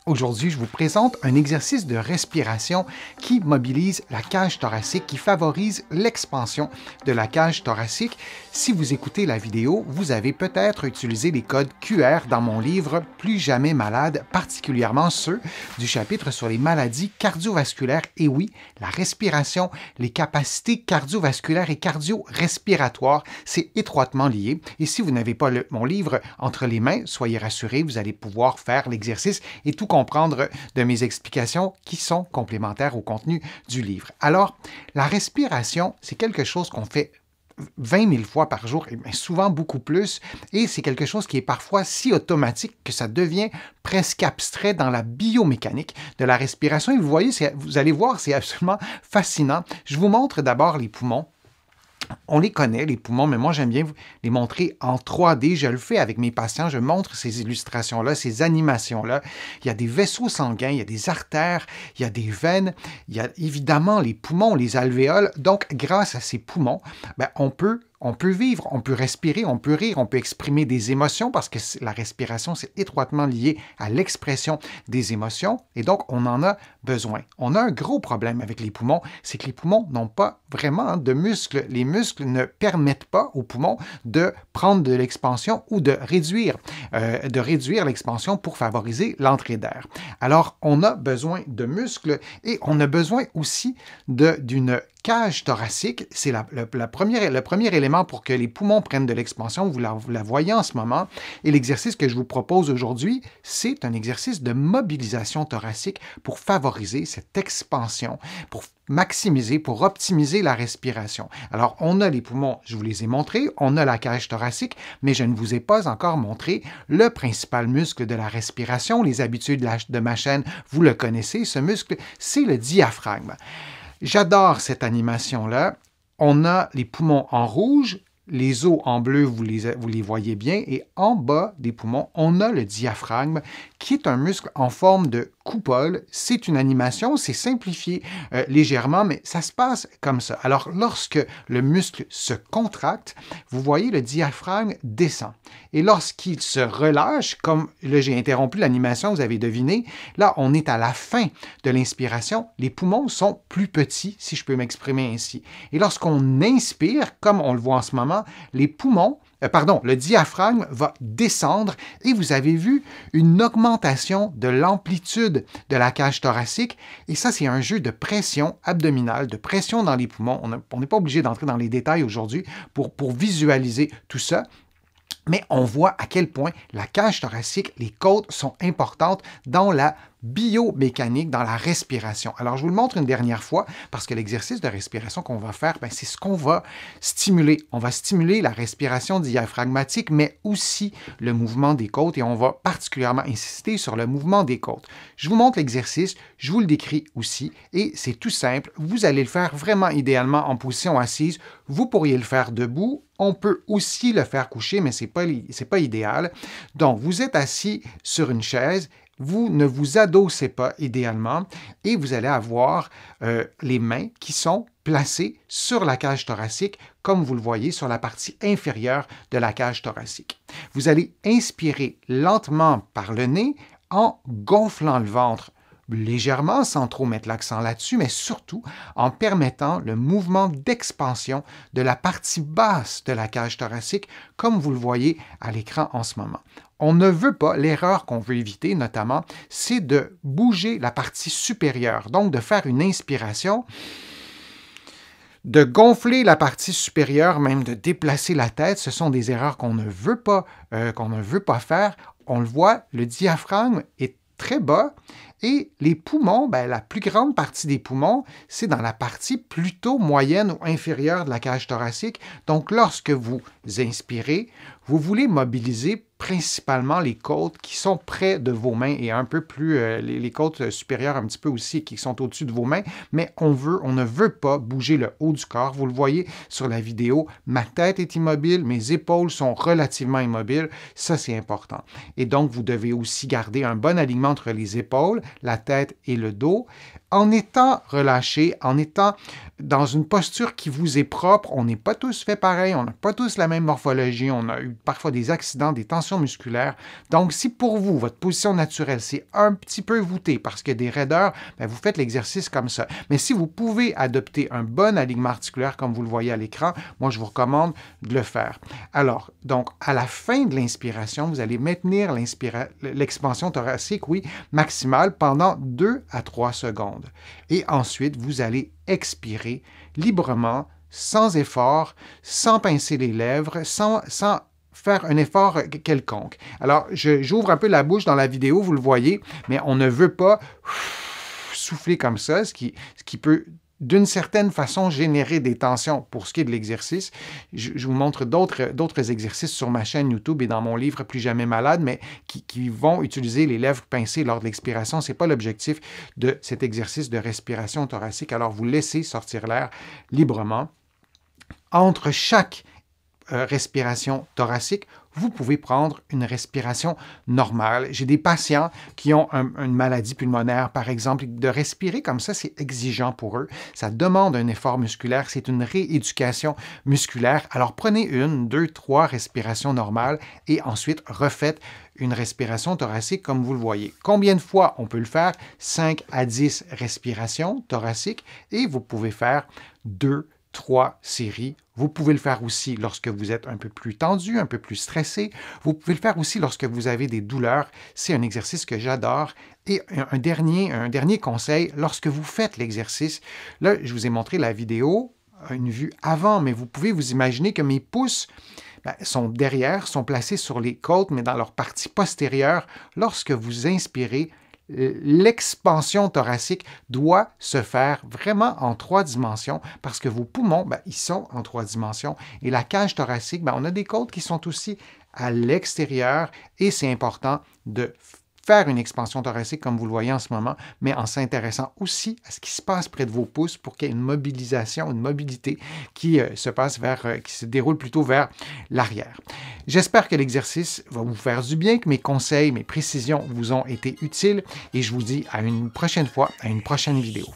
Aujourd'hui, je vous présente un exercice de respiration qui mobilise la cage thoracique, qui favorise l'expansion de la cage thoracique. Si vous écoutez la vidéo, vous avez peut-être utilisé les codes QR dans mon livre « Plus jamais malade », particulièrement ceux du chapitre sur les maladies cardiovasculaires. Et oui, la respiration, les capacités cardiovasculaires et cardio-respiratoires, c'est étroitement lié. Et si vous n'avez pas mon livre entre les mains, soyez rassurés, vous allez pouvoir faire l'exercice et tout comprendre de mes explications qui sont complémentaires au contenu du livre. Alors, la respiration, c'est quelque chose qu'on fait 20 000 fois par jour, et souvent beaucoup plus, et c'est quelque chose qui est parfois si automatique que ça devient presque abstrait dans la biomécanique de la respiration. Et vous voyez, vous allez voir, c'est absolument fascinant. Je vous montre d'abord les poumons. On les connaît, les poumons, mais moi, j'aime bien les montrer en 3D. Je le fais avec mes patients. Je montre ces illustrations-là, ces animations-là. Il y a des vaisseaux sanguins, il y a des artères, il y a des veines, il y a évidemment les poumons, les alvéoles. Donc, grâce à ces poumons, on peut vivre, on peut respirer, on peut rire, on peut exprimer des émotions parce que la respiration, c'est étroitement lié à l'expression des émotions et donc on en a besoin. On a un gros problème avec les poumons, c'est que les poumons n'ont pas vraiment de muscles. Les muscles ne permettent pas aux poumons de prendre de l'expansion ou de réduire l'expansion pour favoriser l'entrée d'air. Alors, on a besoin de muscles et on a besoin aussi d'une cage thoracique, c'est le premier élément pour que les poumons prennent de l'expansion. Vous la voyez en ce moment. Et l'exercice que je vous propose aujourd'hui, c'est un exercice de mobilisation thoracique pour favoriser cette expansion, pour maximiser, pour optimiser la respiration. Alors, on a les poumons, je vous les ai montrés, on a la cage thoracique, mais je ne vous ai pas encore montré le principal muscle de la respiration. Les habitués de ma chaîne, vous le connaissez, ce muscle, c'est le diaphragme. J'adore cette animation-là. On a les poumons en rouge, les os en bleu, vous les voyez bien, et en bas des poumons, on a le diaphragme, qui est un muscle en forme de coupole. C'est une animation, c'est simplifié légèrement, mais ça se passe comme ça. Alors, lorsque le muscle se contracte, vous voyez le diaphragme descend. Et lorsqu'il se relâche, comme là j'ai interrompu l'animation, vous avez deviné, là on est à la fin de l'inspiration, les poumons sont plus petits, si je peux m'exprimer ainsi. Et lorsqu'on inspire, comme on le voit en ce moment, le diaphragme va descendre et vous avez vu une augmentation de l'amplitude de la cage thoracique. Et ça, c'est un jeu de pression abdominale, de pression dans les poumons. On n'est pas obligé d'entrer dans les détails aujourd'hui pour visualiser tout ça. Mais on voit à quel point la cage thoracique, les côtes sont importantes dans la biomécanique, dans la respiration. Alors, je vous le montre une dernière fois parce que l'exercice de respiration qu'on va faire, c'est ce qu'on va stimuler. On va stimuler la respiration diaphragmatique, mais aussi le mouvement des côtes et on va particulièrement insister sur le mouvement des côtes. Je vous montre l'exercice, je vous le décris aussi et c'est tout simple. Vous allez le faire vraiment idéalement en position assise. Vous pourriez le faire debout. On peut aussi le faire coucher, mais ce n'est pas idéal. Donc, vous êtes assis sur une chaise. Vous ne vous adossez pas idéalement et vous allez avoir les mains qui sont placées sur la cage thoracique, comme vous le voyez sur la partie inférieure de la cage thoracique. Vous allez inspirer lentement par le nez en gonflant le ventre légèrement, sans trop mettre l'accent là-dessus, mais surtout en permettant le mouvement d'expansion de la partie basse de la cage thoracique, comme vous le voyez à l'écran en ce moment. On ne veut pas, l'erreur qu'on veut éviter notamment, c'est de bouger la partie supérieure, donc de faire une inspiration, de gonfler la partie supérieure, même de déplacer la tête. Ce sont des erreurs qu'on ne veut pas faire. On le voit, le diaphragme est très bas et les poumons, la plus grande partie des poumons, c'est dans la partie plutôt moyenne ou inférieure de la cage thoracique. Donc, lorsque vous inspirez, vous voulez mobiliser principalement les côtes qui sont près de vos mains et un peu plus les côtes supérieures un petit peu aussi qui sont au-dessus de vos mains, mais on ne veut pas bouger le haut du corps. Vous le voyez sur la vidéo, ma tête est immobile, mes épaules sont relativement immobiles, ça c'est important. Et donc vous devez aussi garder un bon alignement entre les épaules, la tête et le dos. en étant relâché, en étant dans une posture qui vous est propre. On n'est pas tous fait pareil, on n'a pas tous la même morphologie, on a eu parfois des accidents, des tensions musculaires. Donc, si pour vous, votre position naturelle, c'est un petit peu voûté parce qu'il y a des raideurs, bien, vous faites l'exercice comme ça. Mais si vous pouvez adopter un bon alignement articulaire, comme vous le voyez à l'écran, moi, je vous recommande de le faire. Alors, donc, à la fin de l'inspiration, vous allez maintenir l'expansion thoracique, oui, maximale pendant 2 à 3 secondes. Et ensuite, vous allez expirer librement, sans effort, sans pincer les lèvres, sans faire un effort quelconque. Alors, j'ouvre un peu la bouche dans la vidéo, vous le voyez, mais on ne veut pas souffler comme ça, ce qui peut d'une certaine façon générer des tensions pour ce qui est de l'exercice. Je vous montre d'autres exercices sur ma chaîne YouTube et dans mon livre Plus jamais malade, mais qui vont utiliser les lèvres pincées lors de l'expiration. Ce n'est pas l'objectif de cet exercice de respiration thoracique. Alors, vous laissez sortir l'air librement. Entre chaque respiration thoracique, vous pouvez prendre une respiration normale. J'ai des patients qui ont une maladie pulmonaire, par exemple, de respirer comme ça, c'est exigeant pour eux. Ça demande un effort musculaire, c'est une rééducation musculaire. Alors prenez 1, 2, 3 respirations normales et ensuite refaites une respiration thoracique comme vous le voyez. Combien de fois on peut le faire? 5 à 10 respirations thoraciques et vous pouvez faire 2, 3 séries. Vous pouvez le faire aussi lorsque vous êtes un peu plus tendu, un peu plus stressé. Vous pouvez le faire aussi lorsque vous avez des douleurs. C'est un exercice que j'adore. Et un dernier conseil, lorsque vous faites l'exercice, là, je vous ai montré la vidéo, une vue avant, mais vous pouvez vous imaginer que mes pouces sont derrière, sont placés sur les côtes, mais dans leur partie postérieure. Lorsque vous inspirez, l'expansion thoracique doit se faire vraiment en 3 dimensions parce que vos poumons, ils sont en 3 dimensions. Et la cage thoracique, on a des côtes qui sont aussi à l'extérieur et c'est important de faire une expansion thoracique comme vous le voyez en ce moment, mais en s'intéressant aussi à ce qui se passe près de vos pouces pour qu'il y ait une mobilisation, une mobilité qui se déroule plutôt vers l'arrière. J'espère que l'exercice va vous faire du bien, que mes conseils, mes précisions vous ont été utiles et je vous dis à une prochaine fois, à une prochaine vidéo.